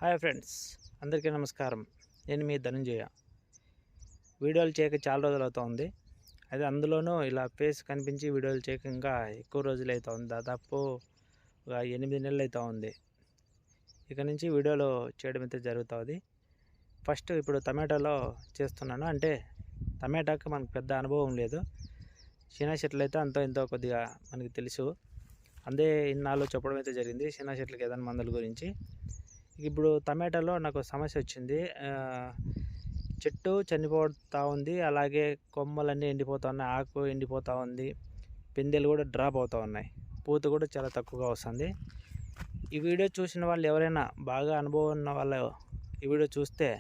Hi friends, అందరికీ నమస్కారం. నేను మీ ధనంజయ. వీడియోలు చేయక చాలా రోజులు అవుతుంది. అయితే అందులోనూ ఇలా ఫేస్ కనిపించి వీడియోలు చేయక ఇంకా ఎక్కువ రోజులు అవుతుంది. దాదాపు ఒక 8 నెలలు అవుతూ ఉంది. ఇక నుంచి వీడియోలు చేయడం అయితే జరుగుతుంది. ఫస్ట్ ఇప్పుడు టమాటాలో చేస్తున్నాను. అంటే టమాటాకి మనకు పెద్ద అనుభవం లేదు. చిన్న చెట్లు అయితే అంతో ఇంతో కొద్దిగా మనకి తెలుసు. అందే ఇన్నాళ్ళు చెప్పడం అయితే జరిగింది చిన్న చెట్లకి ఏదైనా మందుల గురించి. ఇప్పుడు టమాటాలో నాకు సమస్య వచ్చింది. చెట్టు చనిపోతూ ఉంది, అలాగే కొమ్మలన్నీ ఎండిపోతూ ఉన్నాయి, ఆకు ఎండిపోతూ ఉంది, పిందెలు కూడా డ్రాప్ అవుతూ ఉన్నాయి, పూత కూడా చాలా తక్కువగా వస్తుంది. ఈ వీడియో చూసిన వాళ్ళు ఎవరైనా బాగా అనుభవం ఉన్న వాళ్ళు ఈ వీడియో చూస్తే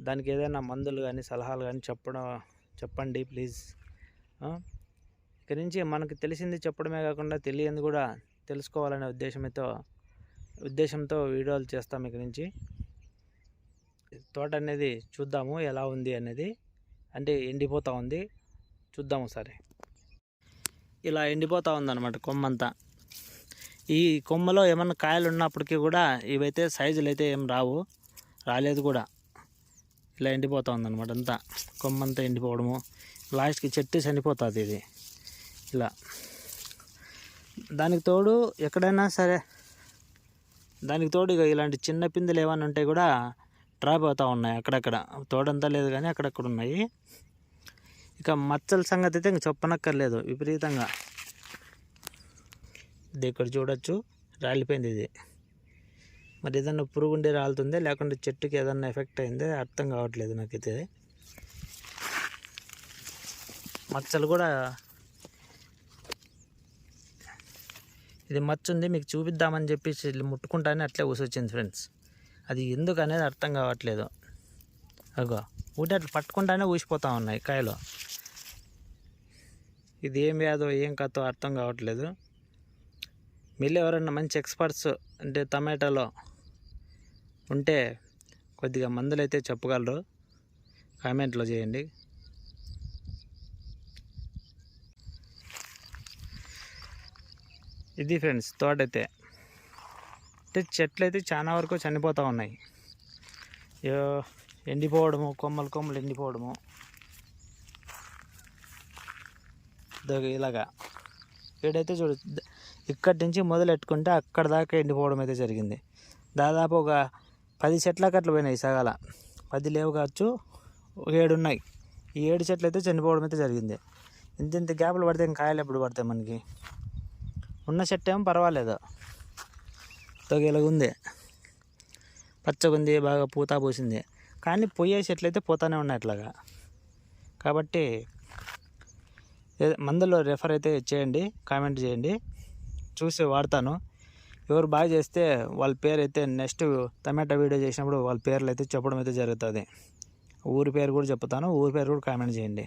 దానికి ఏదైనా మందులు కానీ సలహాలు కానీ చెప్పండి ప్లీజ్. ఇక్కడి నుంచి మనకు తెలిసింది చెప్పడమే కాకుండా తెలియంది కూడా తెలుసుకోవాలనే ఉద్దేశంతో వీడియోలు చేస్తాం. ఇక్కడి నుంచి తోట అనేది చూద్దాము ఎలా ఉంది అనేది. అంటే ఎండిపోతూ ఉంది, చూద్దాము సరే. ఇలా ఎండిపోతూ ఉందన్నమాట కొమ్మంతా. ఈ కొమ్మలో ఏమన్నా కాయలు ఉన్నప్పటికీ కూడా ఇవైతే సైజులు అయితే ఏం రాలేదు కూడా. ఇలా ఎండిపోతూ ఉందన్నమాట అంతా, కొమ్మంతా ఎండిపోవడము, లాస్ట్కి చెట్టు చనిపోతుంది ఇది ఇలా. దానికి తోడు ఎక్కడైనా సరే, దానికి తోడు ఇక ఇలాంటి చిన్న పిందెలు ఏమైనా ఉంటే కూడా డ్రాప్ అవుతూ ఉన్నాయి అక్కడక్కడ. తోడంతా లేదు కానీ అక్కడక్కడ ఉన్నాయి. ఇక మచ్చల సంగతి అయితే ఇంక చెప్పనక్కర్లేదు, విపరీతంగా. ఇది ఇక్కడ చూడొచ్చు, రాలిపోయింది ఇది. మరి ఏదన్నా పురుగుండి రాలుతుందే లేకుంటే చెట్టుకి ఏదన్నా ఎఫెక్ట్ అయిందే అర్థం కావట్లేదు నాకైతే. మచ్చలు కూడా, ఇది మచ్చ ఉంది మీకు చూపిద్దామని చెప్పేసి ముట్టుకుంటానే అట్లే ఊసొచ్చింది ఫ్రెండ్స్. అది ఎందుకు అనేది అర్థం కావట్లేదు. అగో ఊటి అట్లా పట్టుకుంటానే ఊసిపోతూ ఉన్నాయి కాయలు. ఇది ఏం వ్యాధో ఏం కథో అర్థం కావట్లేదు. మళ్ళీ ఎవరన్నా మంచి ఎక్స్పర్ట్స్ అంటే టమాటాలో ఉంటే కొద్దిగా మందులు అయితే చెప్పగలరు, కామెంట్లో చేయండి. ఇది ఫ్రెండ్స్ తోట అయితే. అంటే చెట్లు అయితే చాలా వరకు చనిపోతూ ఉన్నాయి, ఎండిపోవడము, కొమ్మలు ఎండిపోవడము ఇలాగా. ఇక్కడైతే చూడు, ఇక్కడి నుంచి మొదలెట్టుకుంటే అక్కడ దాకా ఎండిపోవడం అయితే జరిగింది. దాదాపు ఒక 10 చెట్లకు అట్లా పోయినాయి సగాల. 10 లేవు కావచ్చు, 7 ఉన్నాయి. ఈ 7 చెట్లు అయితే చనిపోవడం అయితే జరిగింది. ఇంత గ్యాప్లు పడితే ఇంకా కాయలు ఎప్పుడు పడతాయి మనకి? ఉన్న చెట్టు ఏమో పర్వాలేదు, ఇలాగుంది, పచ్చగుంది, బాగా పూత పూసింది. కానీ పోయే చెట్లు అయితే పోతానే ఉన్నాయి అట్లాగా. కాబట్టి మందులో రెఫర్ అయితే చేయండి, కామెంట్ చేయండి, చూసి వాడతాను. ఎవరు బాగా చేస్తే వాళ్ళ పేరు అయితే నెక్స్ట్ టమాటా వీడియో చేసినప్పుడు వాళ్ళ పేర్లు అయితే చెప్పడం అయితే జరుగుతుంది. ఊరి పేరు కూడా చెప్తాను, ఊరి పేరు కూడా కామెంట్ చేయండి.